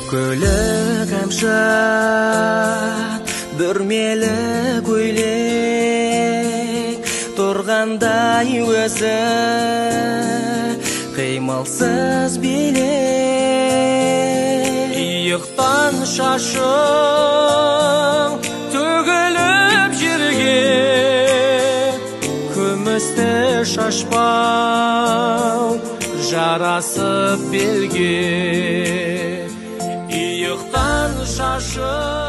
Көйлек әмшат, бүрмелі көйлек, тұрғандай өзі қимылсыз билек. Иықтан шашың төгіліп жерге, күмісті шашпау жарасып белге. Иықтан шашың